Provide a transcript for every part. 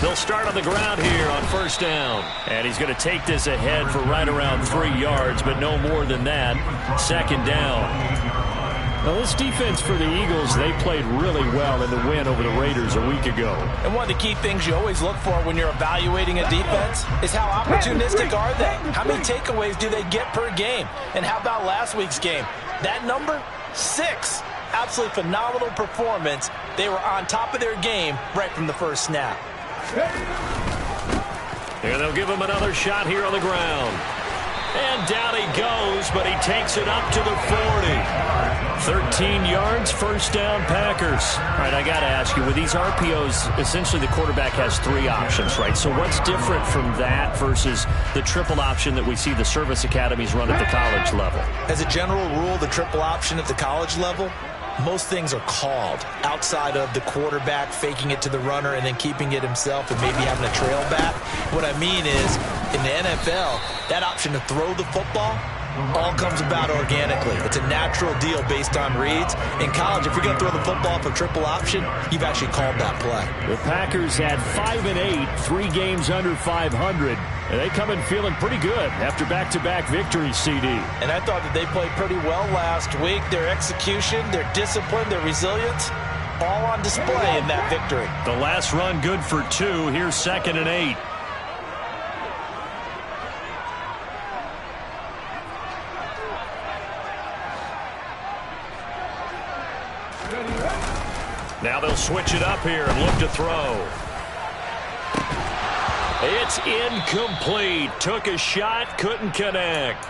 They'll start on the ground here on first down. And he's going to take this ahead for right around 3 yards, but no more than that. Second down. Now, this defense for the Eagles, they played really well in the win over the Raiders a week ago. And one of the key things you always look for when you're evaluating a defense is how opportunistic are they? How many takeaways do they get per game? And how about last week's game? That number, 6. Absolutely phenomenal performance. They were on top of their game right from the first snap. And they'll give him another shot here on the ground. And down he goes, but he takes it up to the 40. 13 yards, first down, Packers. All right, I got to ask you, with these RPOs, essentially the quarterback has 3 options, right? So what's different from that versus the triple option that we see the service academies run at the college level? As a general rule, the triple option at the college level, most things are called outside of the quarterback faking it to the runner and then keeping it himself and maybe having a trail back. What I mean is, in the NFL, that option to throw the football all comes about organically. It's a natural deal based on reads. In college, if you're going to throw the football for triple option, you've actually called that play. The Packers at 5-8, 3 games under 500. And they come in feeling pretty good after back-to-back victories, CD. And I thought that they played pretty well last week. Their execution, their discipline, their resilience, all on display in that victory. The last run good for 2. Here's 2nd and 8. Now they'll switch it up here and look to throw. It's incomplete. Took a shot, couldn't connect.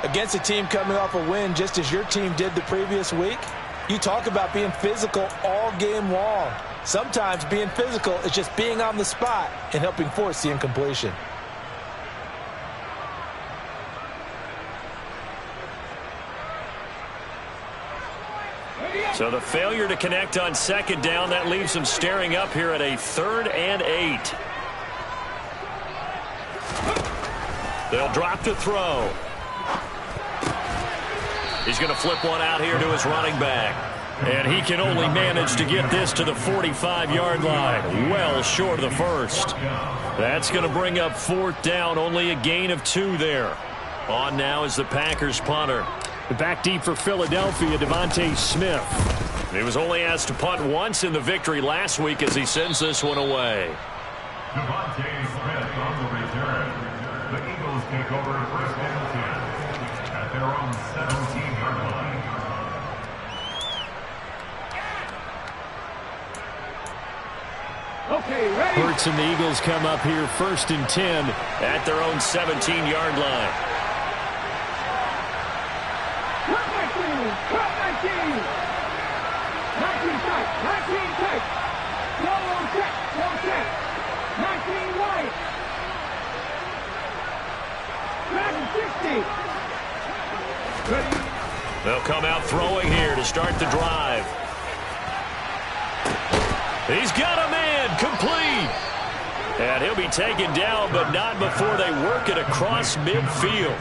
Against a team coming off a win just as your team did the previous week, you talk about being physical all game long. Sometimes being physical is just being on the spot and helping force the incompletion. So the failure to connect on 2nd down, that leaves them staring up here at a 3rd and 8. They'll drop to throw. He's going to flip one out here to his running back. And he can only manage to get this to the 45-yard line. Well short of the first. That's going to bring up 4th down. Only a gain of 2 there. On now is the Packers punter. Back deep for Philadelphia, Devontae Smith. He was only asked to punt once in the victory last week as he sends this one away. Devontae Smith on the return. The Eagles take over 1st and 10 at their own 17-yard line. Okay, ready. Hurts and the Eagles come up here 1st and 10 at their own 17-yard line. They'll come out throwing here to start the drive. He's got a man, complete. And he'll be taken down, but not before they work it across midfield.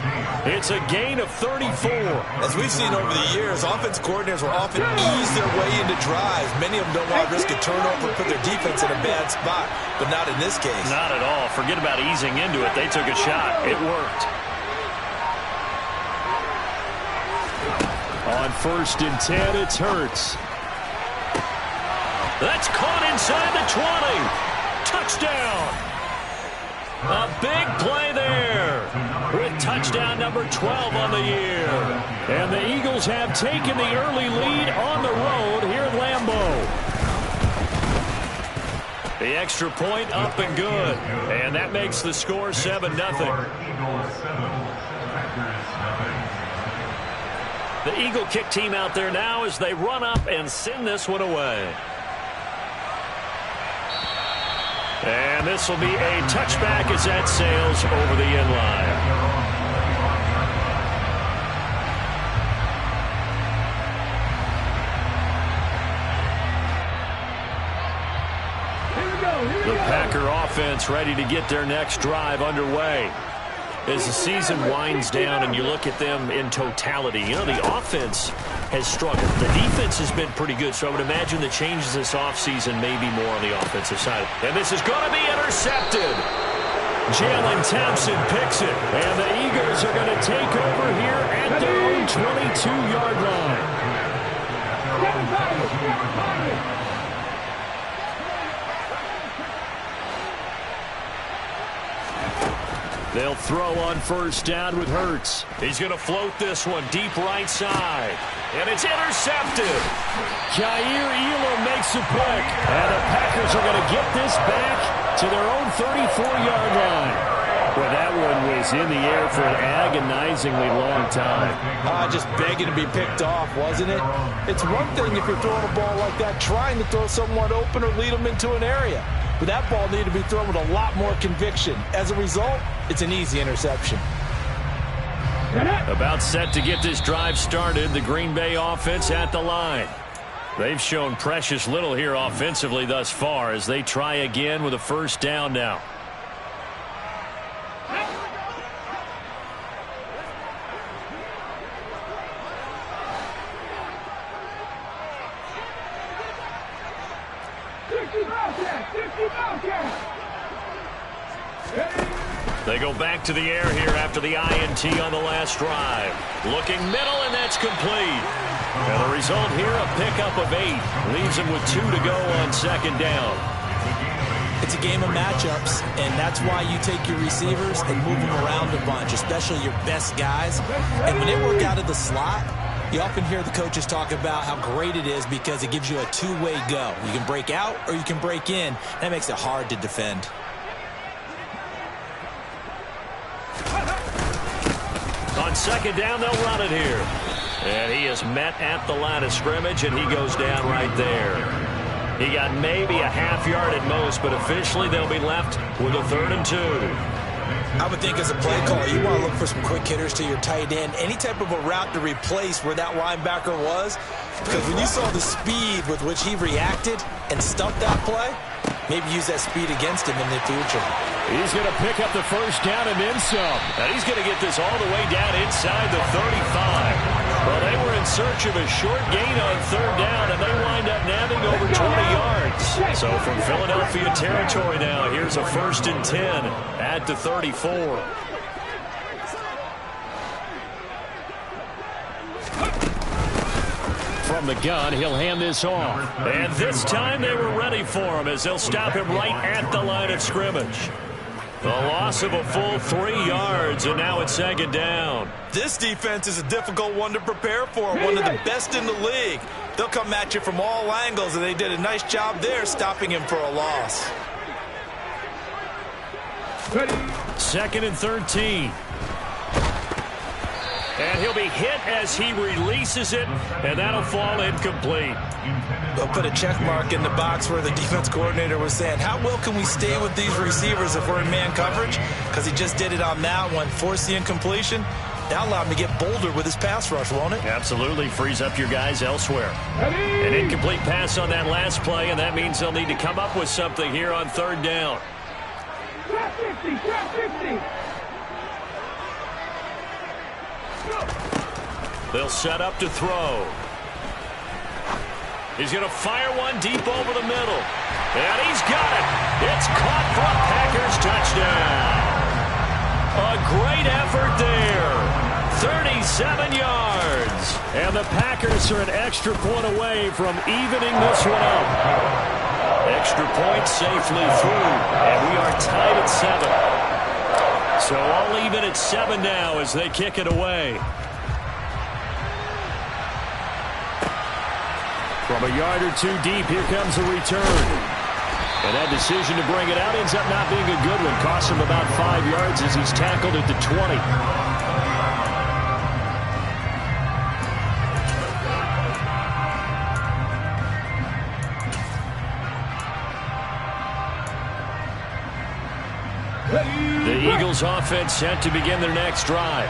It's a gain of 34. As we've seen over the years, offense coordinators will often ease their way into drives. Many of them don't want to risk a turnover and put their defense in a bad spot, but not in this case. Not at all. Forget about easing into it. They took a shot. It worked. On 1st and 10, it's Hurts. That's caught inside the 20. Touchdown. A big play there with touchdown number 12 on the year. And the Eagles have taken the early lead on the road here at Lambeau. The extra point up and good. And that makes the score 7-0. The Eagle kick team out there now as they run up and send this one away. And this will be a touchback as that sails over the end line. The Packer offense ready to get their next drive underway. As the season winds down and you look at them in totality, you know, the offense has struggled. The defense has been pretty good, so I would imagine the changes this offseason may be more on the offensive side. And this is going to be intercepted. Jalen Thompson picks it, and the Eagles are going to take over here at their own 22-yard line. They'll throw on first down with Hurts. He's going to float this one deep right side. And it's intercepted. Jair Elam makes a pick. And the Packers are going to get this back to their own 34-yard line. Well, that one was in the air for an agonizingly long time. Just begging to be picked off, wasn't it? It's one thing if you're throwing a ball like that, trying to throw someone open or lead them into an area. But that ball needed to be thrown with a lot more conviction. As a result, it's an easy interception. About set to get this drive started, the Green Bay offense at the line. They've shown precious little here offensively thus far as they try again with a first down now. They go back to the air here after the INT on the last drive. Looking middle, and that's complete. And the result here, a pickup of 8. Leaves them with 2 to go on second down. It's a game of matchups, and that's why you take your receivers and move them around a bunch, especially your best guys. And when they work out of the slot, you often hear the coaches talk about how great it is because it gives you a two-way go. You can break out or you can break in. That makes it hard to defend. On second down, they'll run it here. And he is met at the line of scrimmage, and he goes down right there. He got maybe a half yard at most, but officially they'll be left with a 3rd and 2. I would think as a play caller, you want to look for some quick hitters to your tight end. Any type of a route to replace where that linebacker was. Because when you saw the speed with which he reacted and stuffed that play, maybe use that speed against him in the future. He's going to pick up the first down and then some. And he's going to get this all the way down inside the 35. Well, they were in search of a short gain on 3rd down, and they wind up nabbing over 20 yards. So from Philadelphia territory now, here's a 1st and 10 at the 34. From the gun, he'll hand this off. And this time they were ready for him as they'll stop him right at the line of scrimmage. The loss of a full 3 yards, and now it's second down. This defense is a difficult one to prepare for, one of the best in the league. They'll come at you from all angles, and they did a nice job there stopping him for a loss. 2nd and 13. And he'll be hit as he releases it, and that'll fall incomplete. They'll put a check mark in the box where the defense coordinator was saying, how well can we stay with these receivers if we're in man coverage? Because he just did it on that one, forced the incompletion. That'll allow him to get bolder with his pass rush, won't it? Absolutely. Frees up your guys elsewhere. An incomplete pass on that last play, and that means they'll need to come up with something here on 3rd down. Trap 50, trap 50. They'll set up to throw. He's going to fire one deep over the middle. And he's got it. It's caught for a Packers touchdown. A great effort there. 37 yards. And the Packers are an extra point away from evening this one up. Extra point safely through. And we are tied at 7. So all even at 7 now as they kick it away. From a yard or 2 deep, here comes a return. And that decision to bring it out ends up not being a good one. Costs him about 5 yards as he's tackled at the 20. The Eagles offense set to begin their next drive.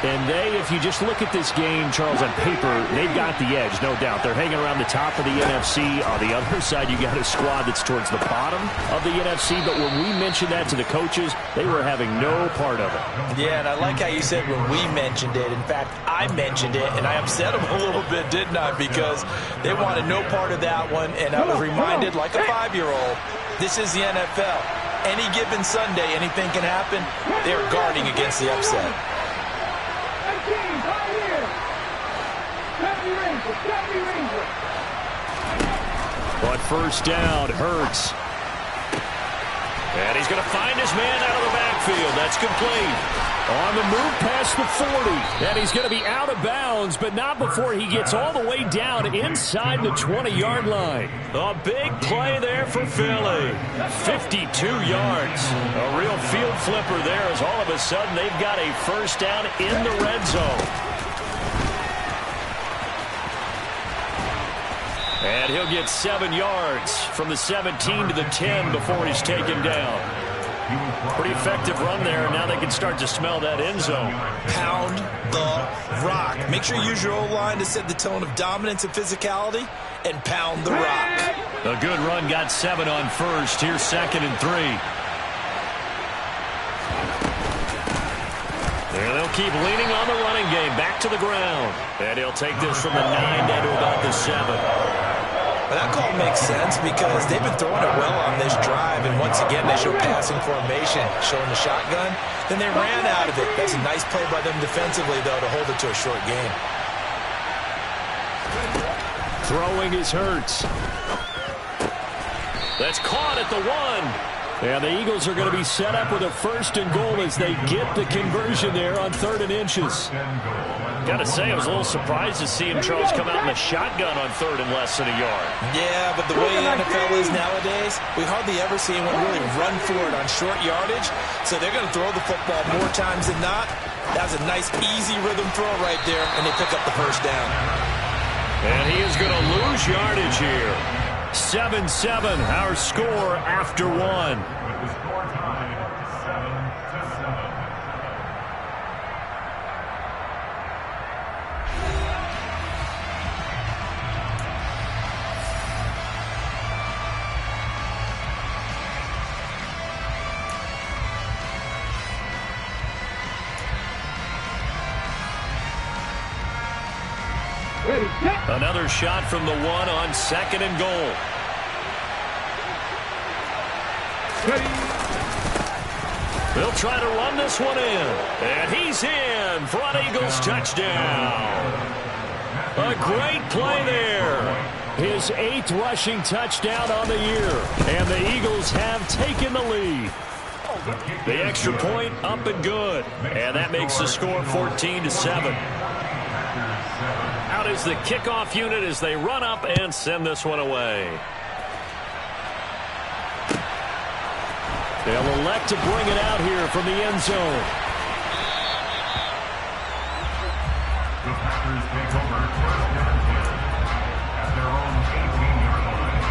And if you just look at this game, Charles, on paper, they've got the edge, no doubt. They're hanging around the top of the NFC. On the other side, you got a squad that's towards the bottom of the NFC. But when we mentioned that to the coaches, they were having no part of it. Yeah, and I like how you said when we mentioned it. In fact, I mentioned it, and I upset them a little bit, didn't I? Because they wanted no part of that one, and I was reminded, like a 5-year-old, this is the NFL. Any given Sunday, anything can happen. They're guarding against the upset. But first down, Hurts. And he's going to find his man out of the backfield. That's complete. On the move past the 40. And he's going to be out of bounds, but not before he gets all the way down inside the 20-yard line. A big play there for Philly. 52 yards. A real field flipper there as all of a sudden they've got a first down in the red zone. And he'll get 7 yards from the 17 to the 10 before he's taken down. Pretty effective run there, and now they can start to smell that end zone. Pound the rock. Make sure you use your O-line to set the tone of dominance and physicality, and pound the rock. A good run, got 7 on first. Here's 2nd and 3. And they'll keep leaning on the running game. Back to the ground. And he'll take this from the 9 down to about the 7. That call makes sense because they've been throwing it well on this drive, and once again they show passing formation, showing the shotgun. Then they ran out of it. That's a nice play by them defensively, though, to hold it to a short game. Throwing is Hurts. That's caught at the 1. And the Eagles are going to be set up with a 1st and goal as they get the conversion there on 3rd and inches. Got to say, I was a little surprised to see him, Charles, come out in the shotgun on 3rd and less than a yard. Yeah, but the way the NFL is nowadays, we hardly ever see anyone really run for it on short yardage. So they're going to throw the football more times than not. That was a nice, easy rhythm throw right there, and they pick up the first down. And he is going to lose yardage here. 7-7, our score after 1. With the score tied 7-7. Another shot from the 1 on 2nd and goal. They'll try to run this one in. And he's in for an Eagles touchdown. A great play there. His 8th rushing touchdown on the year. And the Eagles have taken the lead. The extra point up and good. And that makes the score 14-7. Out is the kickoff unit as they run up and send this one away. They'll elect to bring it out here from the end zone. The Packers take over 1st and 10 at their own 18-yard line.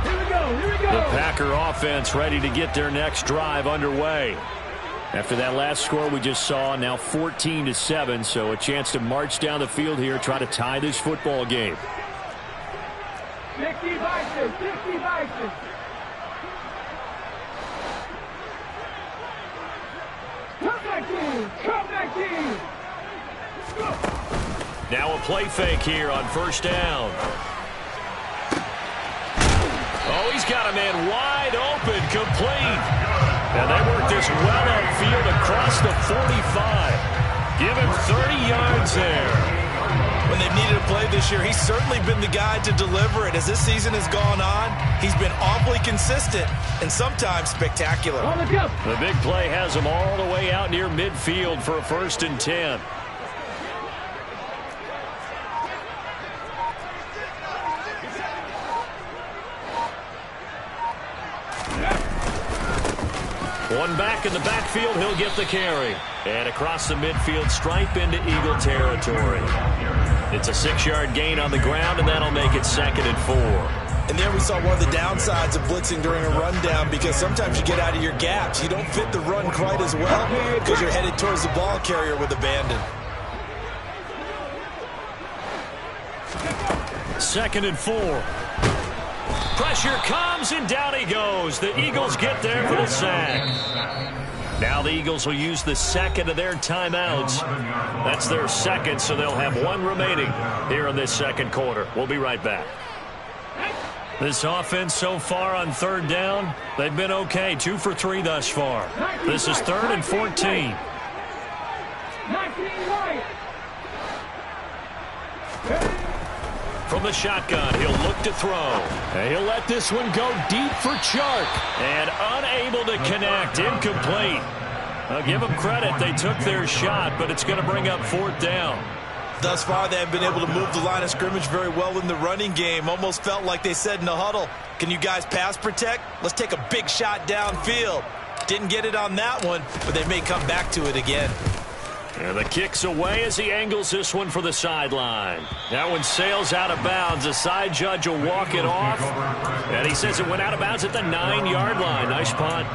Here we go, here we go. The Packer offense ready to get their next drive underway. After that last score we just saw, now 14-7, so a chance to march down the field here, try to tie this football game. 60 Vikings, 60 Vikings. Come back team. Now a play fake here on 1st down. Oh, he's got a man wide open, complete. And they work this well upfield across the 45. Give him 30 yards there. When they've needed a play this year, he's certainly been the guy to deliver it. As this season has gone on, he's been awfully consistent and sometimes spectacular. On the jump. The big play has him all the way out near midfield for a 1st and 10. One back in the backfield, he'll get the carry. And across the midfield stripe into Eagle territory. It's a 6-yard gain on the ground, and that'll make it 2nd and 4. And there we saw one of the downsides of blitzing during a rundown, because sometimes you get out of your gaps. You don't fit the run quite as well because you're headed towards the ball carrier with abandon. 2nd and 4. Pressure comes, and down he goes. The Eagles get there for the sack. Now the Eagles will use the second of their timeouts. That's their second, so they'll have one remaining here in this second quarter. We'll be right back. This offense so far on 3rd down, they've been okay. 2 for 3 thus far. This is 3rd and 14. From the shotgun, he'll look to throw. And he'll let this one go deep for Chark. And unable to connect. Incomplete. I'll give them credit. They took their shot, but it's going to bring up 4th down. Thus far, they have been able to move the line of scrimmage very well in the running game. Almost felt like they said in the huddle, can you guys pass protect? Let's take a big shot downfield. Didn't get it on that one, but they may come back to it again. And the kick's away as he angles this one for the sideline. That one sails out of bounds. The side judge will walk it off. And he says it went out of bounds at the 9-yard line. Nice punt.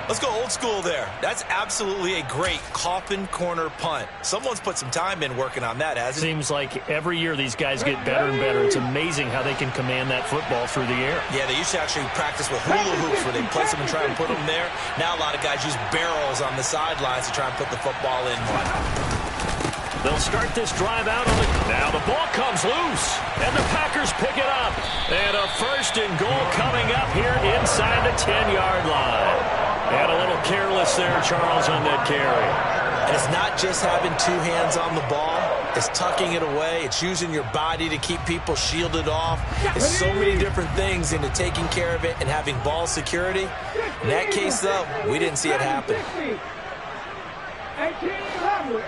Let's go old school there. That's absolutely a great coffin corner punt. Someone's put some time in working on that, hasn't it? Seems like every year these guys get better and better. It's amazing how they can command that football through the air. Yeah, they used to actually practice with hula hoops where they place them and try and put them there. Now a lot of guys use barrels on the sidelines to try and put the football in one. They'll start this drive out on the... Now the ball comes loose, and the Packers pick it up. And a 1st and goal coming up here inside the 10-yard line. And a little careless there, Charles, on that carry. And it's not just having 2 hands on the ball. It's tucking it away. It's using your body to keep people shielded off. There's so many different things into taking care of it and having ball security. In that case, though, we didn't see it happen. 18 Rattler.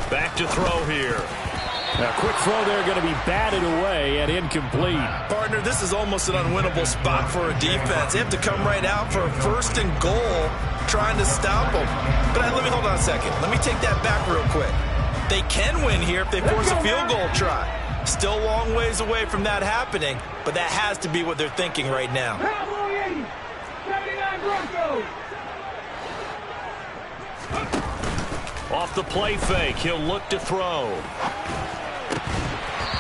Back to throw here. A quick throw there going to be batted away and incomplete. Partner, this is almost an unwinnable spot for a defense. They have to come right out for a 1st and goal trying to stop them. But let me hold on a second. Let me take that back real quick. They can win here if they force a field goal try. Still a long ways away from that happening, but that has to be what they're thinking right now. Cowboy 80, 79 Broncos. Off the play fake, he'll look to throw.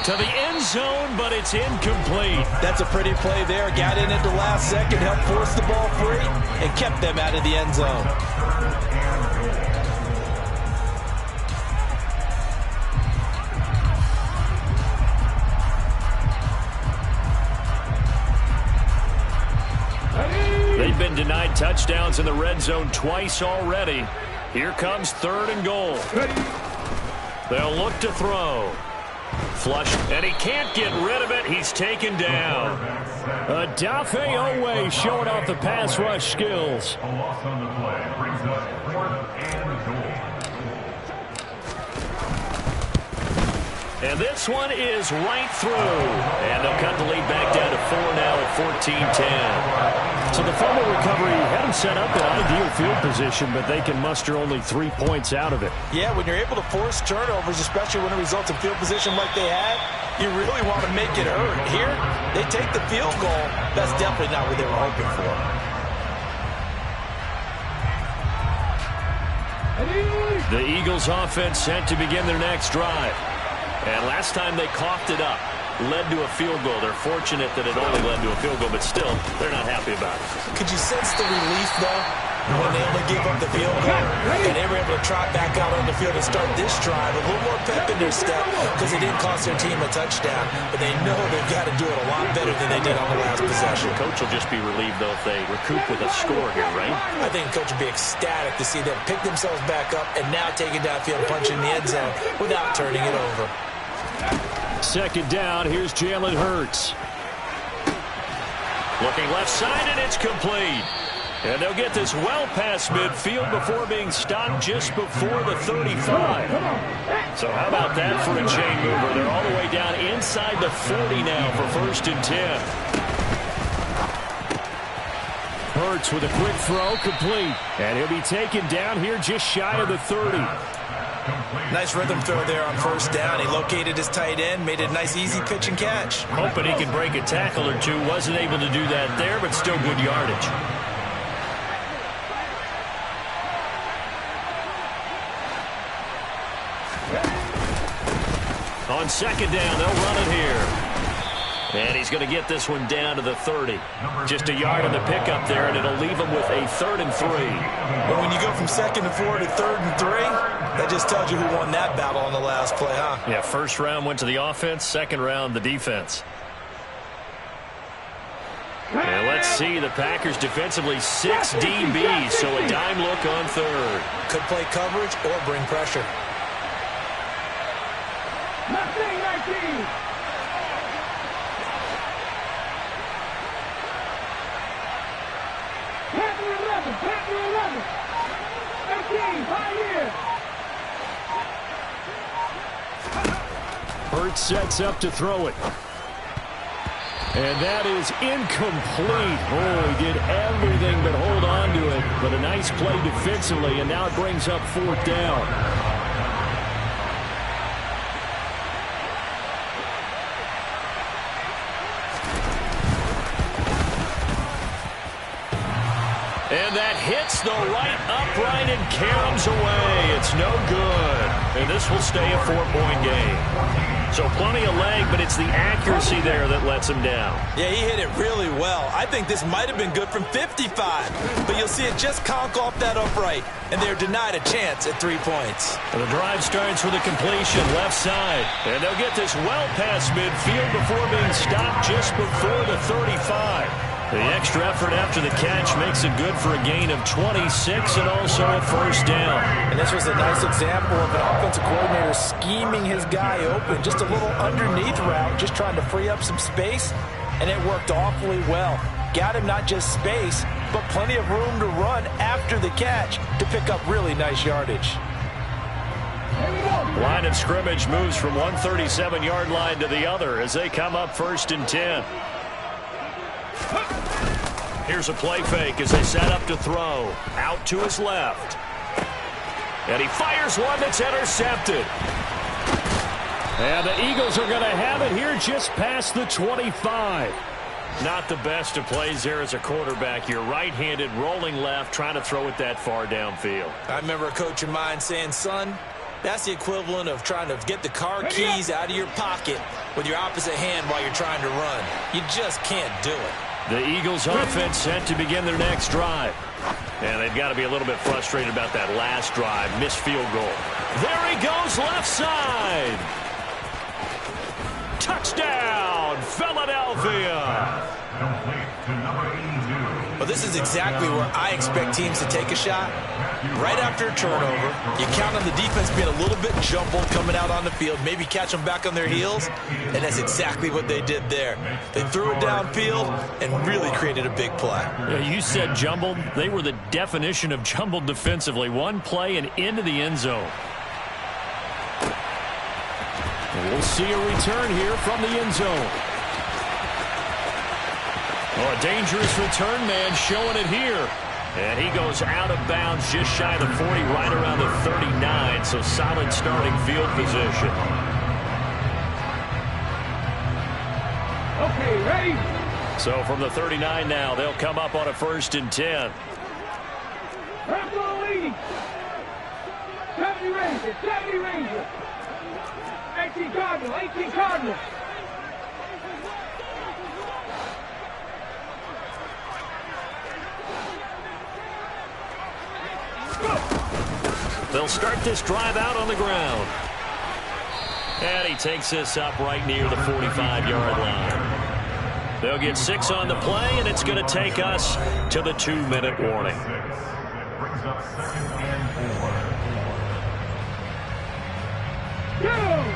To the end zone, but it's incomplete. That's a pretty play there. Got in at the last second, helped force the ball free, and kept them out of the end zone. They've been denied touchdowns in the red zone twice already. Here comes 3rd and goal. They'll look to throw. Flush, and he can't get rid of it. He's taken down. Adafe Owe showing off the pass rush skills. A loss on the play brings up 4th and goal. And this one is right through. And they'll cut the lead back down to 4 now at 14-10. So the fumble recovery had them set up in ideal field position, but they can muster only 3 points out of it. Yeah, when you're able to force turnovers, especially when it results in field position like they had, you really want to make it hurt. Here, they take the field goal. That's definitely not what they were hoping for. The Eagles offense set to begin their next drive. And last time they coughed it up, led to a field goal. They're fortunate that it only led to a field goal, but still, they're not happy about it. Could you sense the relief, though, when they only gave up the field goal and they were able to trot back out on the field and start this drive? A little more pep in their step because it didn't cost their team a touchdown, but they know they've got to do it a lot better than they did on the last possession. Coach will just be relieved, though, if they recoup with a score here, right? I think Coach will be ecstatic to see them pick themselves back up and now take it downfield and punch in the end zone without turning it over. 2nd down, here's Jalen Hurts. Looking left side, and it's complete. And they'll get this well past midfield before being stopped just before the 35. So how about that for a chain mover? They're all the way down inside the 40 now for 1st and 10. Hurts with a quick throw, complete. And he'll be taken down here just shy of the 30. Nice rhythm throw there on first down. He located his tight end, made it a nice easy pitch and catch. Hoping he could break a tackle or two. Wasn't able to do that there, but still good yardage. On second down, they'll run it here. And he's going to get this one down to the 30. Just a yard on the pickup there, and it'll leave him with a 3rd and 3. But when you go from 2nd and 4 to 3rd and 3, that just tells you who won that battle on the last play, huh? Yeah, first round went to the offense, second round the defense. And let's see, the Packers defensively 6 DBs, so a dime look on 3rd. Could play coverage or bring pressure. Mustang 19. Panther 11. 18, Pioneer. Hurts sets up to throw it. And that is incomplete. Oh, he did everything but hold on to it. But a nice play defensively, and now it brings up 4th down. And that hits the right upright and caroms away. It's no good. And this will stay a 4-point game. So plenty of leg, but it's the accuracy there that lets him down. Yeah, he hit it really well. I think this might have been good from 55. But you'll see it just conk off that upright. And they're denied a chance at 3 points. And the drive starts with a completion left side. And they'll get this well past midfield before being stopped just before the 35. The extra effort after the catch makes it good for a gain of 26 and also a 1st down. And this was a nice example of an offensive coordinator scheming his guy open. Just a little underneath route, just trying to free up some space, and it worked awfully well. Got him not just space, but plenty of room to run after the catch to pick up really nice yardage. Line of scrimmage moves from one 37-yard line to the other as they come up 1st and 10. Here's a play fake as they set up to throw. Out to his left. And he fires one that's intercepted. And the Eagles are going to have it here just past the 25. Not the best of plays there as a quarterback. You're right-handed, rolling left, trying to throw it that far downfield. I remember a coach of mine saying, son, that's the equivalent of trying to get the car keys out of your pocket with your opposite hand while you're trying to run. You just can't do it. The Eagles offense set to begin their next drive. And they've got to be a little bit frustrated about that last drive. Missed field goal. There he goes left side. Touchdown, Philadelphia. Well, this is exactly where I expect teams to take a shot. Right after a turnover, you count on the defense being a little bit jumbled coming out on the field, maybe catch them back on their heels, and that's exactly what they did there. They threw it downfield and really created a big play. Yeah, you said jumbled. They were the definition of jumbled defensively. One play and into the end zone. And we'll see a return here from the end zone. Oh, a dangerous return man showing it here. And he goes out of bounds just shy of the 40, right around the 39. So solid starting field position. Okay, ready? So from the 39 now, they'll come up on a 1st and 10. Buffalo leading. 70 Rangers, 70 Rangers. 18 Cardinal, 18 Cardinal. They'll start this drive out on the ground. And he takes this up right near the 45-yard line. They'll get 6 on the play, and it's going to take us to the 2-minute warning. Brings up 2nd and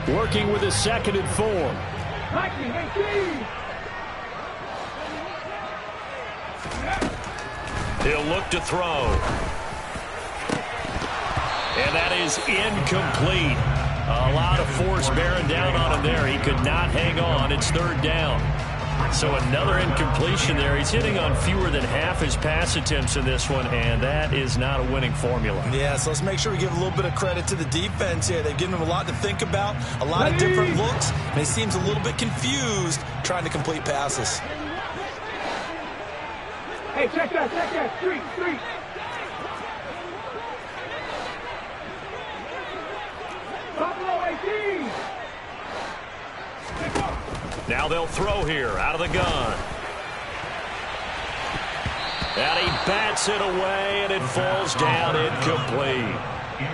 4. Working with a 2nd and 4. 19, 18. He'll look to throw. And that is incomplete. A lot of force bearing down on him there. He could not hang on. It's 3rd down. So another incompletion there. He's hitting on fewer than half his pass attempts in this one, and that is not a winning formula. Yeah, so let's make sure we give a little bit of credit to the defense here. They've given him a lot to think about, a lot of different looks, and he seems a little bit confused trying to complete passes. Hey, check that. Street. Buffalo 18. Now they'll throw here out of the gun. And he bats it away, and it falls down incomplete.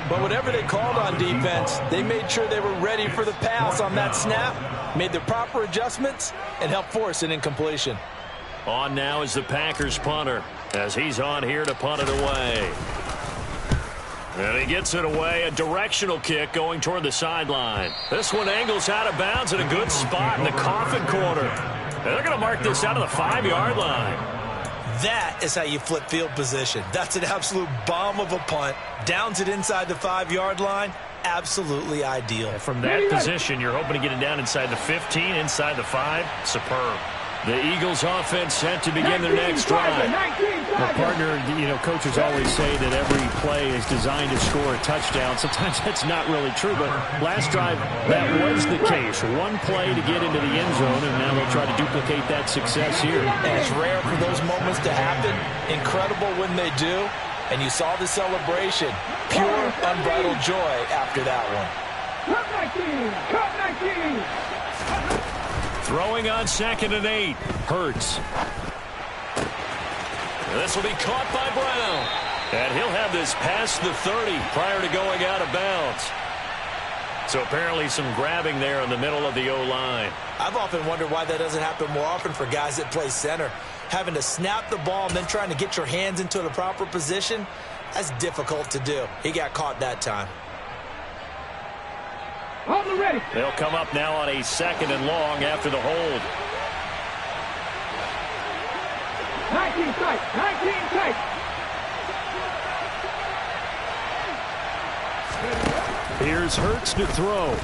But whatever they called on defense, they made sure they were ready for the pass on that snap, made the proper adjustments, and helped force an incompletion. On now is the Packers punter, as he's on here to punt it away. And he gets it away, a directional kick going toward the sideline. This one angles out of bounds at a good spot in the coffin corner. And they're going to mark this out of the 5-yard line. That is how you flip field position. That's an absolute bomb of a punt. Downs it inside the 5-yard line. Absolutely ideal. From that position, you're hoping to get it down inside the 15, inside the 5. Superb. The Eagles offense set to begin their next drive. Well, partner, coaches always say that every play is designed to score a touchdown. Sometimes that's not really true, but last drive, that was the case. One play to get into the end zone, and now they'll try to duplicate that success here. And it's rare for those moments to happen. Incredible when they do. And you saw the celebration. Pure, unbridled joy after that one. Cut 19. Throwing on 2nd and 8. Hurts. This will be caught by Brown. And he'll have this past the 30 prior to going out of bounds. So apparently some grabbing there in the middle of the O-line. I've often wondered why that doesn't happen more often for guys that play center. Having to snap the ball and then trying to get your hands into the proper position, that's difficult to do. He got caught that time. Ready. They'll come up now on a 2nd and long after the hold. 19 tight. Here's Hurts to throw.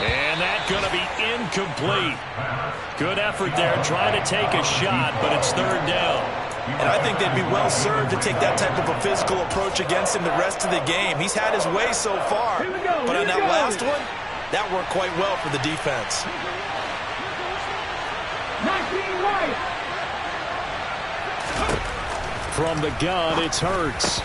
And that's going to be incomplete. Good effort there trying to take a shot, but it's 3rd down. And I think they'd be well served to take that type of a physical approach against him the rest of the game. He's had his way so far. But on that last one, that worked quite well for the defense. 19 right. From the gun, it's Hurts.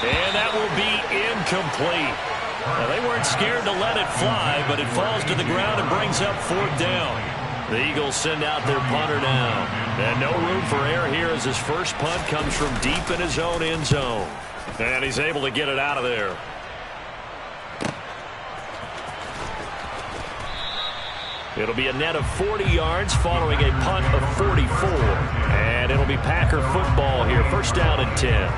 And that will be incomplete. Now, they weren't scared to let it fly, but it falls to the ground and brings up 4th down. The Eagles send out their punter now. And no room for error here as his first punt comes from deep in his own end zone. And he's able to get it out of there. It'll be a net of 40 yards following a punt of 44. And it'll be Packer football here. 1st down and 10.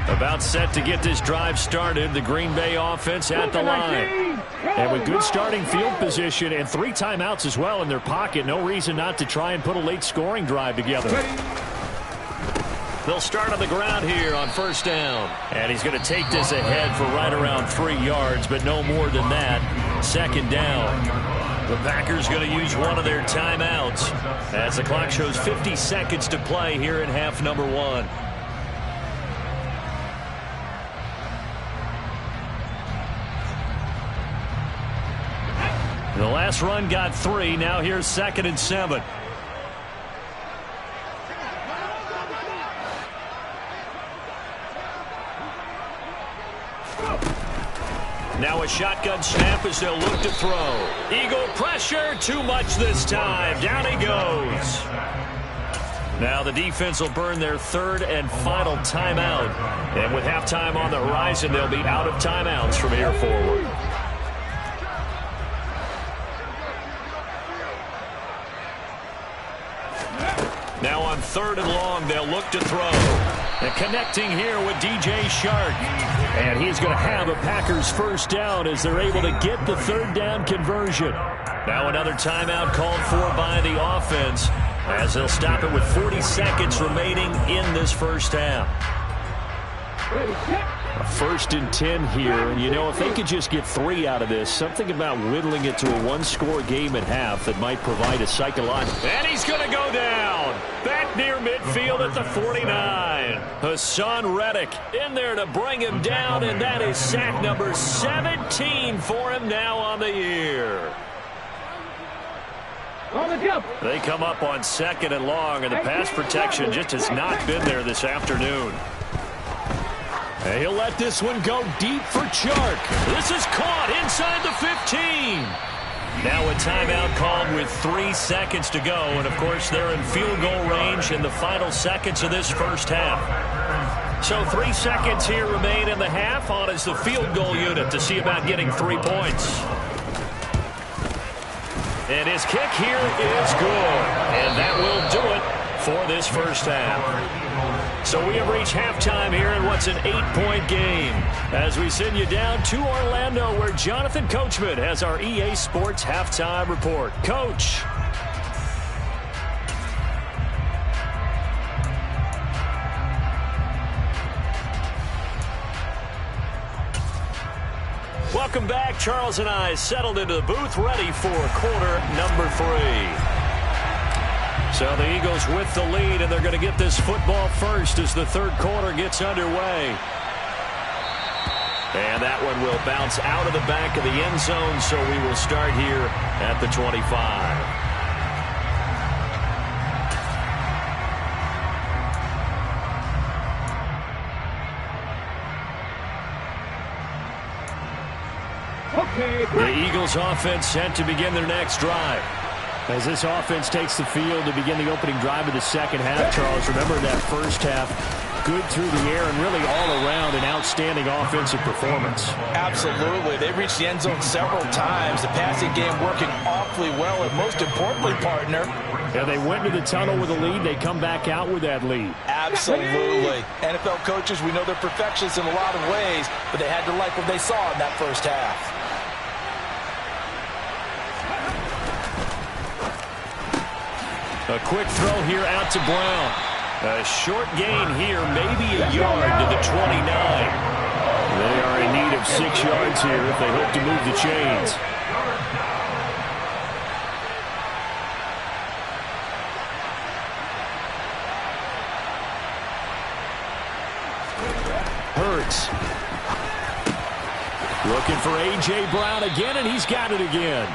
About set to get this drive started. The Green Bay offense at the line. And with good starting field position and 3 timeouts as well in their pocket, no reason not to try and put a late scoring drive together. They'll start on the ground here on 1st down. And he's going to take this ahead for right around 3 yards, but no more than that. 2nd down. The Packers going to use one of their timeouts as the clock shows 50 seconds to play here in half number 1. The last run got 3. Now here's 2nd and 7. Now a shotgun snap as they'll look to throw. Eagle pressure, too much this time. Down he goes. Now the defense will burn their 3rd and final timeout. And with halftime on the horizon, they'll be out of timeouts from here forward. Now on 3rd and long, they'll look to throw. And connecting here with DJ Shark. And he's going to have a Packers 1st down as they're able to get the 3rd down conversion. Now another timeout called for by the offense as they'll stop it with 40 seconds remaining in this first half. A 1st and 10 here, and you know, if they could just get 3 out of this, something about whittling it to a one-score game at half that might provide a psychological. And he's going to go down back near midfield at the 49. Hassan Reddick in there to bring him down, and that is sack number 17 for him now on the year. They come up on 2nd and long, and the pass protection just has not been there this afternoon. And he'll let this one go deep for Chark. This is caught inside the 15. Now a timeout called with 3 seconds to go. And, of course, they're in field goal range in the final seconds of this first half. So 3 seconds here remain in the half. On is the field goal unit to see about getting 3 points. And his kick here is good. And that will do it for this first half. So we have reached halftime here in what's an 8-point game as we send you down to Orlando where Jonathan Coachman has our EA Sports halftime report. Coach. Welcome back. Charles and I settled into the booth ready for quarter number 3. So the Eagles with the lead, and they're going to get this football first as the third quarter gets underway. And that one will bounce out of the back of the end zone, so we will start here at the 25. The Eagles offense set to begin their next drive. As this offense takes the field to begin the opening drive of the second half, Charles, remember that first half, good through the air and really all around an outstanding offensive performance. Absolutely. They reached the end zone several times. The passing game working awfully well, and most importantly, partner. Yeah, they went to the tunnel with a lead. They come back out with that lead. Absolutely. NFL coaches, we know they're perfectionists in a lot of ways, but they had to like what they saw in that first half. A quick throw here out to Brown. A short gain here, maybe a yard to the 29. They are in need of 6 yards here if they hope to move the chains. Hurts. Looking for A.J. Brown again, and he's got it again.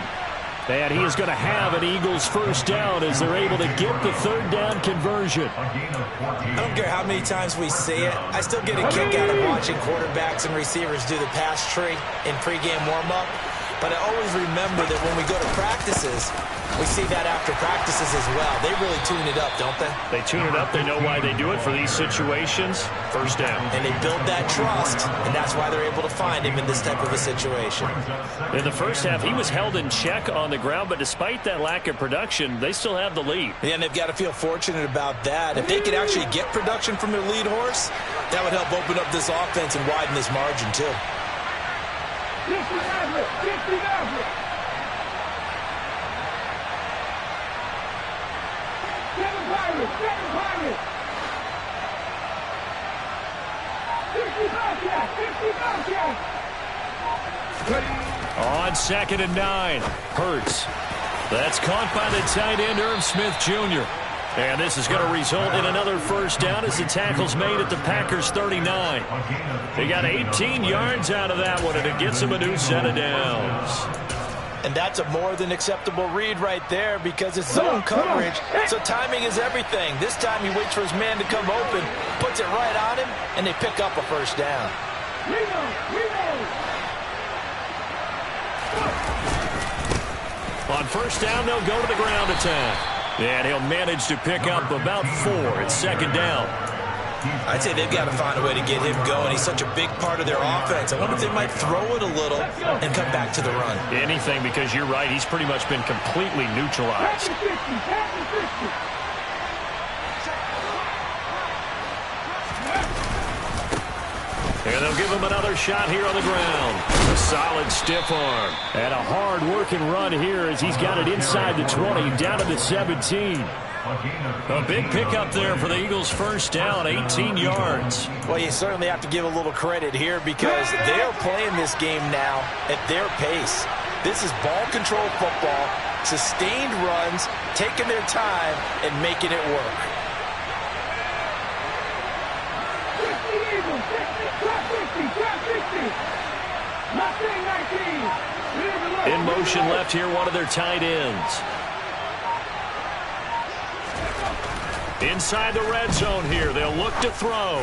And he is going to have an Eagles first down as they're able to get the third down conversion. I don't care how many times we see it. I still get a kick out of watching quarterbacks and receivers do the pass tree in pregame warm-up. But I always remember that when we go to practices, we see that after practices as well. They really tune it up, don't they? They tune it up. They know why they do it for these situations. First down. And they build that trust, and that's why they're able to find him in this type of a situation. In the first half, he was held in check on the ground, but despite that lack of production, they still have the lead. Yeah, and they've got to feel fortunate about that. If they could actually get production from their lead horse, that would help open up this offense and widen this margin, too. 50 Maverick! 50 Maverick! 7 Pirates! 7 Pirates! 50 Bobcats! 50 Bobcats! On 2nd and 9, Hurts. That's caught by the tight end, Irv Smith Jr. And this is going to result in another first down as the tackle's made at the Packers' 39. They got 18 yards out of that one, and it gets them a new set of downs. And that's a more than acceptable read right there because it's zone coverage, so timing is everything. This time he waits for his man to come open, puts it right on him, and they pick up a first down. On first down, they'll go to the ground attack. And he'll manage to pick up about 4 at 2nd down. I'd say they've got to find a way to get him going. He's such a big part of their offense. I wonder if they might throw it a little and come back to the run. Anything, because you're right. He's pretty much been completely neutralized. And they'll give him another shot here on the ground. A solid stiff arm. And a hard-working run here as he's got it inside the 20, down to the 17. A big pickup there for the Eagles' first down, 18 yards. Well, you certainly have to give a little credit here because they are playing this game now at their pace. This is ball control football, sustained runs, taking their time, and making it work. In motion left here, one of their tight ends. Inside the red zone here, they'll look to throw.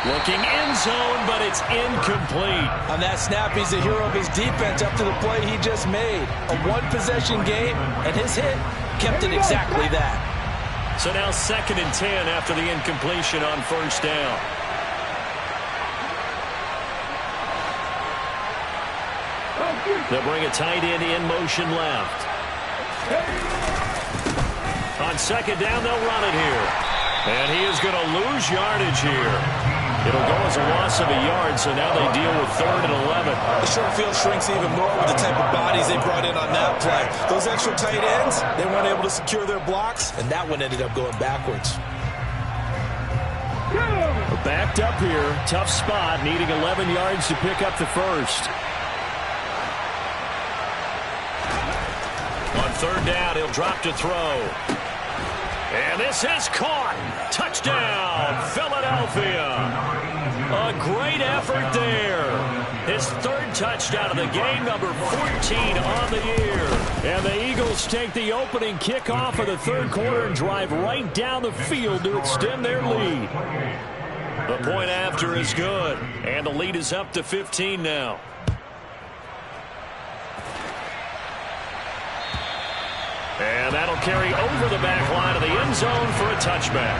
Looking end zone, but it's incomplete. On that snap, he's the hero of his defense up to the play he just made. A one-possession game, and his hit kept it exactly that. So now 2nd and 10 after the incompletion on first down. They'll bring a tight end in motion left. On 2nd down, they'll run it here. And he is going to lose yardage here. It'll go as a loss of a yard, so now they deal with 3rd and 11. The short field shrinks even more with the type of bodies they brought in on that play. Those extra tight ends, they weren't able to secure their blocks, and that one ended up going backwards. Backed up here, tough spot, needing 11 yards to pick up the first. On 3rd down, he'll drop to throw. And this is caught. Touchdown, Philadelphia. A great effort there. His 3rd touchdown of the game, number 14 on the year. And the Eagles take the opening kickoff of the 3rd quarter and drive right down the field to extend their lead. The point after is good. And the lead is up to 15 now. And that'll carry over the back line of the end zone for a touchback.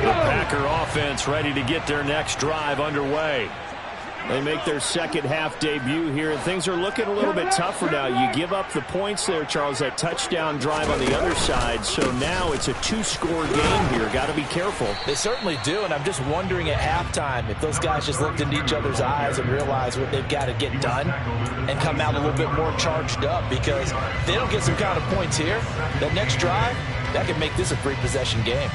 The Packer offense ready to get their next drive underway. They make their second half debut here, and things are looking a little bit tougher now. You give up the points there, Charles, that touchdown drive on the other side. So now it's a 2-score game here. Got to be careful. They certainly do, and I'm just wondering at halftime if those guys just looked into each other's eyes and realized what they've got to get done and come out a little bit more charged up, because if they don't get some kind of points here, that next drive, that could make this a 3-possession game.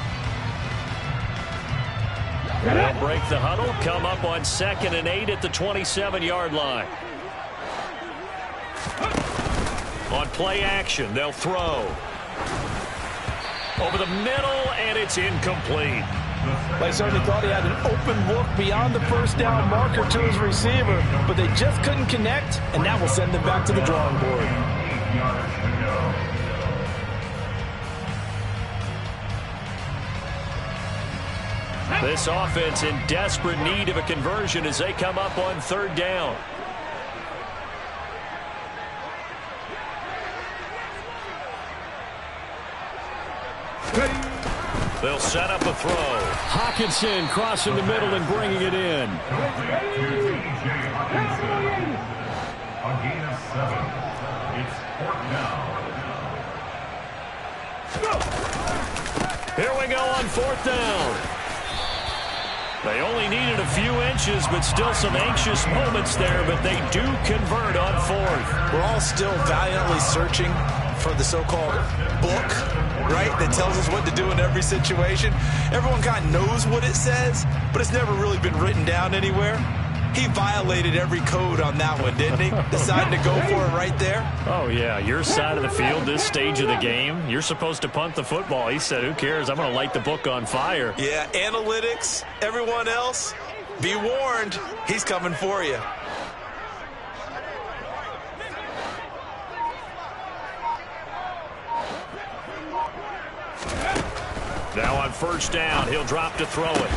They'll break the huddle, come up on 2nd and 8 at the 27-yard line. On play action, they'll throw. Over the middle, and it's incomplete. They certainly thought he had an open look beyond the first down marker to his receiver, but they just couldn't connect, and that will send them back to the drawing board. This offense in desperate need of a conversion as they come up on 3rd down. They'll set up a throw. Hawkinson crossing the middle and bringing it in. A gain of 7. It's 4th down. Here we go on 4th down. They only needed a few inches, but still some anxious moments there, but they do convert on 4th. We're all still valiantly searching for the so-called book, right, that tells us what to do in every situation. Everyone kind of knows what it says, but it's never really been written down anywhere. He violated every code on that one, didn't he? Decided to go for it right there. Oh, yeah, your side of the field, this stage of the game, you're supposed to punt the football. He said, who cares? I'm going to light the book on fire. Yeah, analytics, everyone else, be warned, he's coming for you. Now on 1st down, he'll drop to throw it.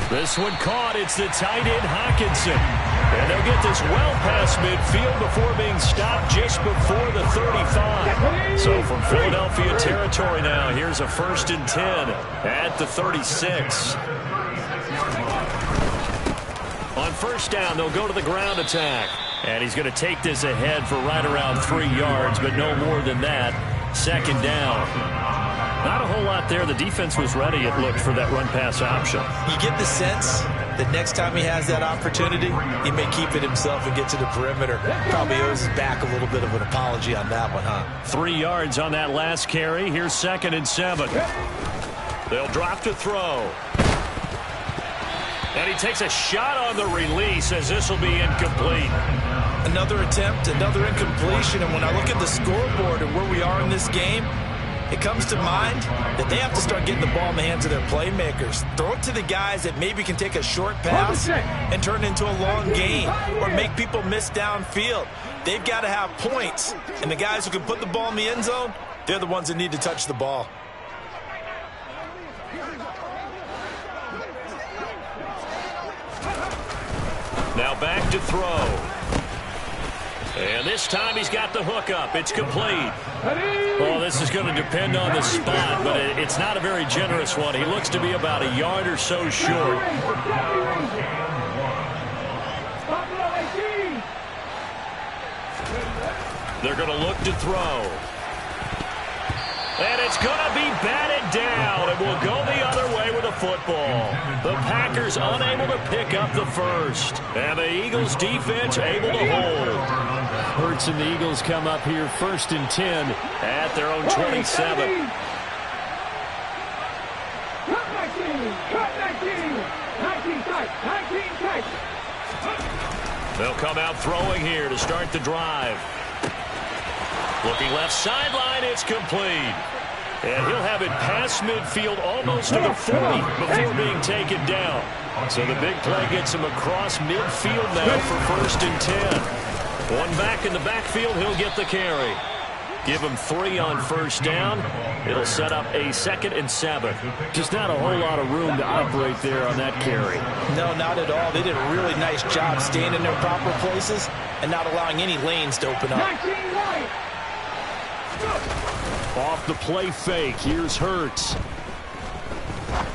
This one caught. It's the tight end Hawkinson. And they'll get this well past midfield before being stopped just before the 35. So from Philadelphia territory now, here's a 1st and 10 at the 36. On On first down, they'll go to the ground attack. And he's going to take this ahead for right around 3 yards, but no more than that. Second down. Not a whole lot there. The defense was ready, it looked, for that run-pass option. You get the sense that next time he has that opportunity, he may keep it himself and get to the perimeter. Probably owes his back a little bit of an apology on that one, huh? 3 yards on that last carry. Here's 2nd and 7. They'll drop to throw. And he takes a shot on the release as this will be incomplete. Another attempt, another incompletion. And when I look at the scoreboard and where we are in this game, it comes to mind that they have to start getting the ball in the hands of their playmakers. Throw it to the guys that maybe can take a short pass and turn it into a long gain or make people miss downfield. They've got to have points. And the guys who can put the ball in the end zone, they're the ones that need to touch the ball. Now back to throw. And this time he's got the hook up. It's complete. Well, this is going to depend on the spot, but it's not a very generous one. He looks to be about a yard or so short. They're going to look to throw. And it's going to be batted down, and will go the other way with a football. The Packers unable to pick up the first. And the Eagles defense able to hold. Hurts and the Eagles come up here 1st and 10 at their own 27. They'll come out throwing here to start the drive. Looking left sideline, it's complete. And he'll have it past midfield almost to the 40 before being taken down. So the big play gets him across midfield now for 1st and 10. One back in the backfield, he'll get the carry. Give him 3 on first down. It'll set up a 2nd and 7. Just not a whole lot of room to operate there on that carry. No, not at all. They did a really nice job staying in their proper places and not allowing any lanes to open up. Off the play fake, here's Hurts.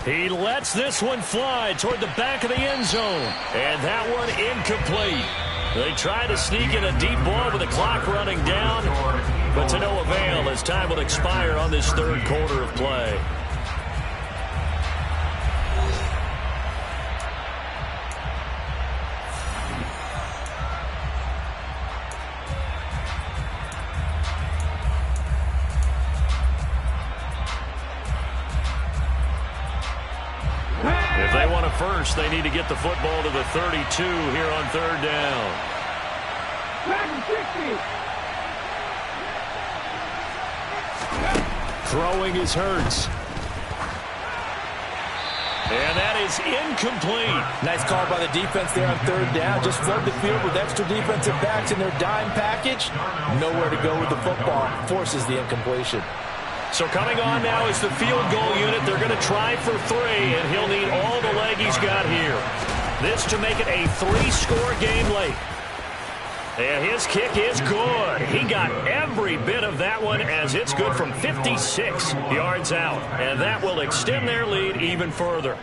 He lets this one fly toward the back of the end zone. And that one incomplete. They try to sneak in a deep ball with the clock running down, but to no avail as time will expire on this 3rd quarter of play. If they want a first, they need to get the football to the 32 here on 3rd down. Throwing is Hurts. And that is incomplete. Nice call by the defense there on 3rd down. Just flood the field with extra defensive backs in their dime package. Nowhere to go with the football. Forces the incompletion. So coming on now is the field goal unit. They're going to try for 3, and he'll need all the leg he's got here. This to make it a 3-score game late. And his kick is good. He got every bit of that one as it's good from 56 yards out. And that will extend their lead even further.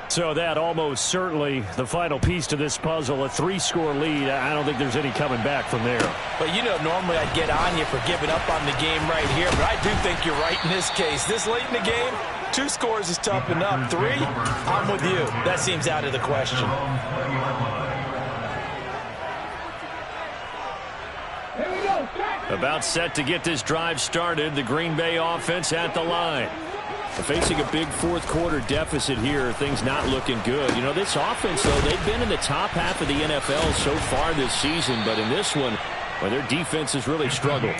So that almost certainly the final piece to this puzzle, a 3-score lead. I don't think there's any coming back from there. But, you know, normally I'd get on you for giving up on the game right here, but I do think you're right in this case. This late in the game, 2 scores is tough enough. 3, I'm with you. That seems out of the question. About set to get this drive started, the Green Bay offense at the line. Facing a big 4th quarter deficit here, things not looking good. You know, this offense, though, they've been in the top half of the NFL so far this season, but in this one, well, their defense has really struggled.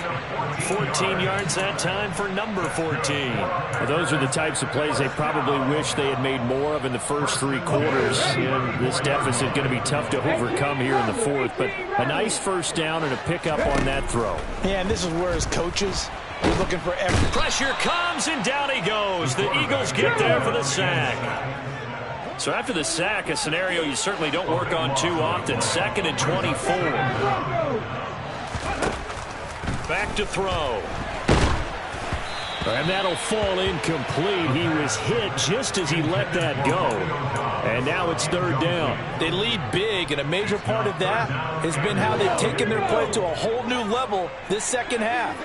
14 yards that time for number 14. Well, those are the types of plays they probably wish they had made more of in the first 3 quarters. And this deficit going to be tough to overcome here in the 4th, but a nice first down and a pickup on that throw. Yeah, and this is where his coaches are looking for every pressure comes, and down he goes. The Eagles get there for the sack. So after the sack, a scenario you certainly don't work on too often. 2nd and 24. Back to throw. And that'll fall incomplete. He was hit just as he let that go. And now it's third down. They lead big, and a major part of that has been how they've taken their play to a whole new level this second half.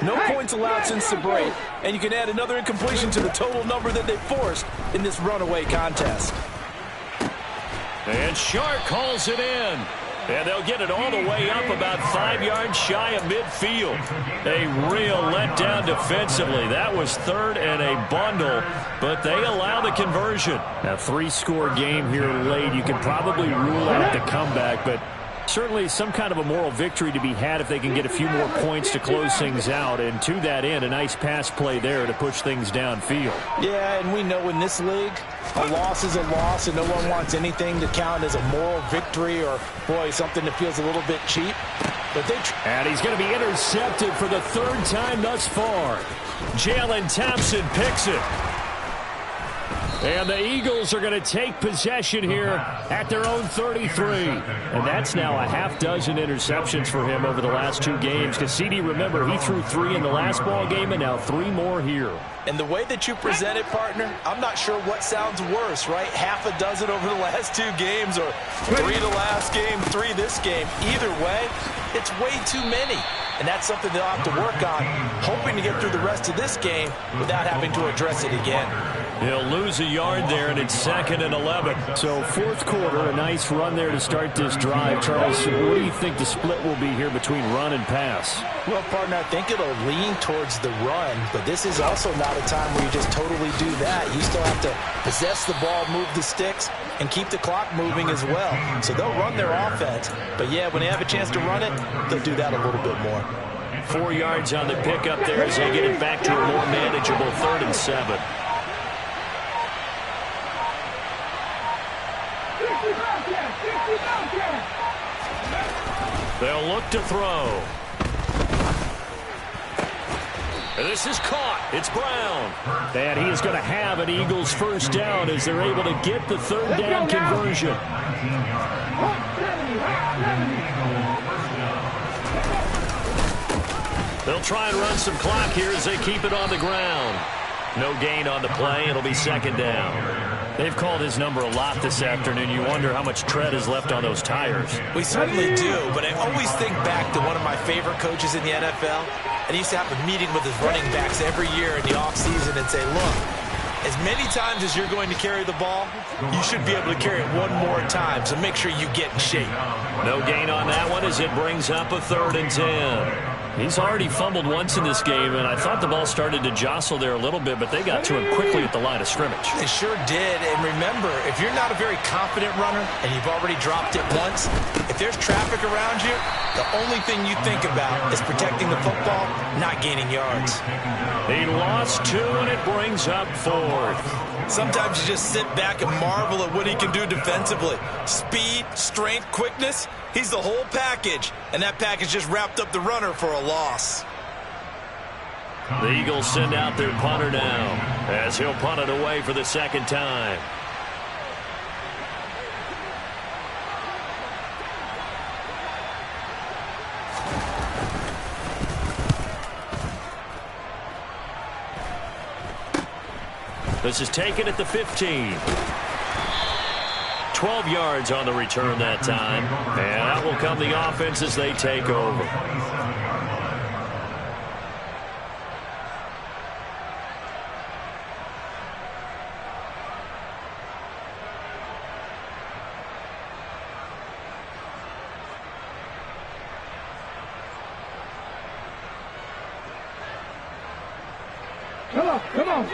No points allowed since the break, and you can add another incompletion to the total number that they forced in this runaway contest. And Shark calls it in. And they'll get it all the way up about 5 yards shy of midfield. A real letdown defensively. That was third and a bundle, but they allow the conversion. A 3-score game here late. You can probably rule out the comeback, but certainly some kind of a moral victory to be had if they can get a few more points to close things out. And to that end, a nice pass play there to push things downfield. Yeah, and we know in this league, a loss is a loss, and no one wants anything to count as a moral victory or, boy, something that feels a little bit cheap. But and he's going to be intercepted for the third time thus far. Jalen Thompson picks it. And the Eagles are going to take possession here at their own 33. And that's now a half dozen interceptions for him over the last 2 games. Because CD, remember, he threw 3 in the last ball game and now 3 more here. And the way that you present it, partner, I'm not sure what sounds worse, right? Half a dozen over the last 2 games, or 3 the last game, 3 this game. Either way, it's way too many. And that's something they'll have to work on, hoping to get through the rest of this game without having to address it again. He'll lose a yard there, and it's 2nd and 11. So fourth quarter, a nice run there to start this drive. Charles, what do you think the split will be here between run and pass? Well, partner, I think it'll lean towards the run, but this is also not a time where you just totally do that. You still have to possess the ball, move the sticks, and keep the clock moving as well. So they'll run their offense. But, yeah, when they have a chance to run it, they'll do that a little bit more. 4 yards on the pickup there as they get it back to a more manageable 3rd and 7. They'll look to throw. And this is caught. It's Brown. And he is going to have an Eagles first down as they're able to get the third down conversion. They'll try and run some clock here as they keep it on the ground. No gain on the play. It'll be 2nd down. They've called his number a lot this afternoon. You wonder how much tread is left on those tires. We certainly do, but I always think back to one of my favorite coaches in the NFL, and he used to have a meeting with his running backs every year in the offseason and say, look, as many times as you're going to carry the ball, you should be able to carry it one more time, so make sure you get in shape. No gain on that one as it brings up a 3rd and 10. He's already fumbled once in this game, and I thought the ball started to jostle there a little bit, but they got to him quickly at the line of scrimmage. They sure did, and remember, if you're not a very confident runner and you've already dropped it once, if there's traffic around you, the only thing you think about is protecting the football, not gaining yards. He lost 2, and it brings up 4th. Sometimes you just sit back and marvel at what he can do defensively. Speed, strength, quickness, he's the whole package, and that package just wrapped up the runner for a loss. The Eagles send out their punter now as he'll punt it away for the 2nd time. This is taken at the 15. 12 yards on the return that time. And out will come the offense as they take over.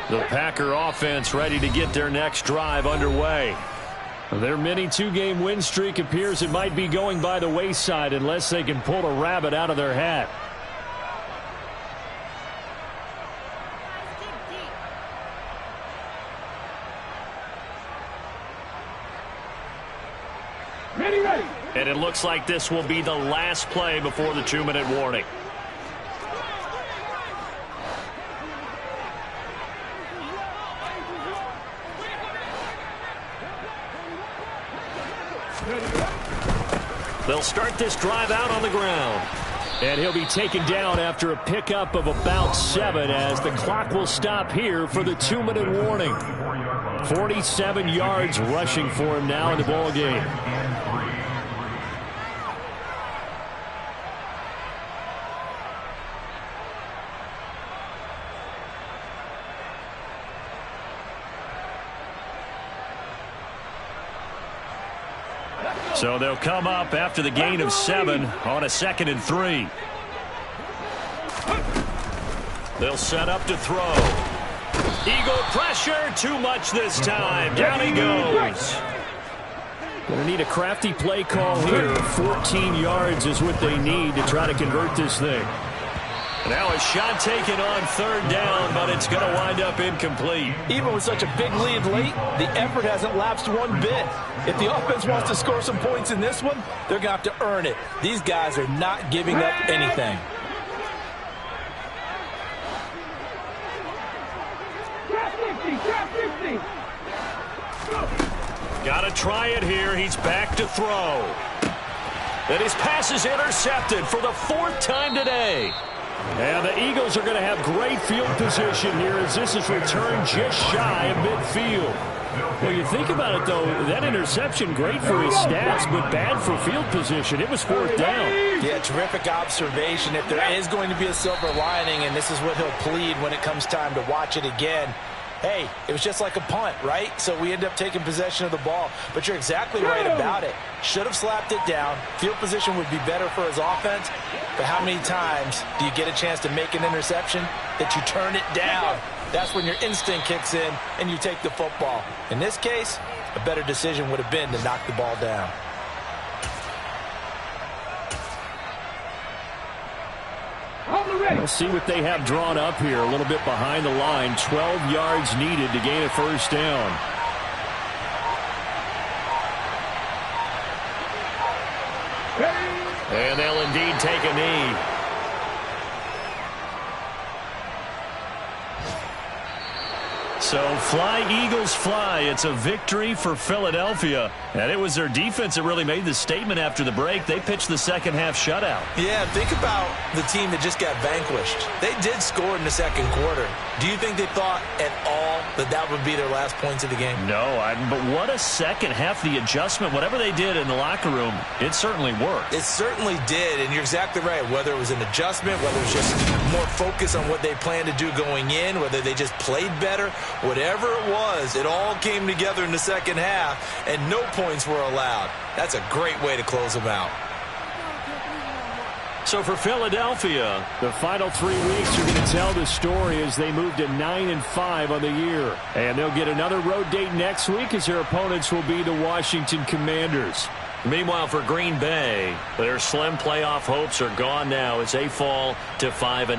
The Packer offense ready to get their next drive underway. Their mini 2-game win streak appears it might be going by the wayside unless they can pull a rabbit out of their hat. Ready. And it looks like this will be the last play before the 2-minute warning. They'll start this drive out on the ground. And he'll be taken down after a pickup of about 7 as the clock will stop here for the 2-minute warning. 47 yards rushing for him now in the ball game. So they'll come up after the gain of 7 on a 2nd and 3. They'll set up to throw. Eagle pressure, too much this time. Down he goes. Going to need a crafty play call here. 14 yards is what they need to try to convert this thing. Now a shot taken on 3rd down, but it's going to wind up incomplete. Even with such a big lead late, the effort hasn't lapsed one bit. If the offense wants to score some points in this one, they're going to have to earn it. These guys are not giving up anything. Got to try it here. He's back to throw. And his pass is intercepted for the 4th time today. And the Eagles are going to have great field position here as this is returned just shy of midfield. Well, you think about it, though, that interception, great for his stats, but bad for field position. It was 4th down. Yeah, terrific observation. If there is going to be a silver lining, and this is what he'll plead when it comes time to watch it again, hey, it was just like a punt, right? So we end up taking possession of the ball. But you're exactly right about it. Should have slapped it down. Field position would be better for his offense. But how many times do you get a chance to make an interception that you turn it down? That's when your instinct kicks in and you take the football. In this case, a better decision would have been to knock the ball down. We'll see what they have drawn up here. A little bit behind the line. 12 yards needed to gain a 1st down. And they'll indeed take a knee. So fly, Eagles, fly. It's a victory for Philadelphia. And it was their defense that really made the statement after the break. They pitched the second-half shutout. Yeah, think about the team that just got vanquished. They did score in the 2nd quarter. Do you think they thought at all that that would be their last points of the game? No, but what a second half. The adjustment, whatever they did in the locker room, it certainly worked. It certainly did, and you're exactly right. Whether it was an adjustment, whether it was just more focus on what they planned to do going in, whether they just played better, whatever it was, it all came together in the 2nd half, and no points were allowed. That's a great way to close them out. So for Philadelphia, the final 3 weeks are going to tell the story as they move to 9-5 on the year. And they'll get another road date next week as their opponents will be the Washington Commanders. Meanwhile, for Green Bay, their slim playoff hopes are gone now as they fall to 5-9.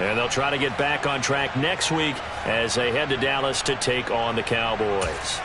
And they'll try to get back on track next week as they head to Dallas to take on the Cowboys.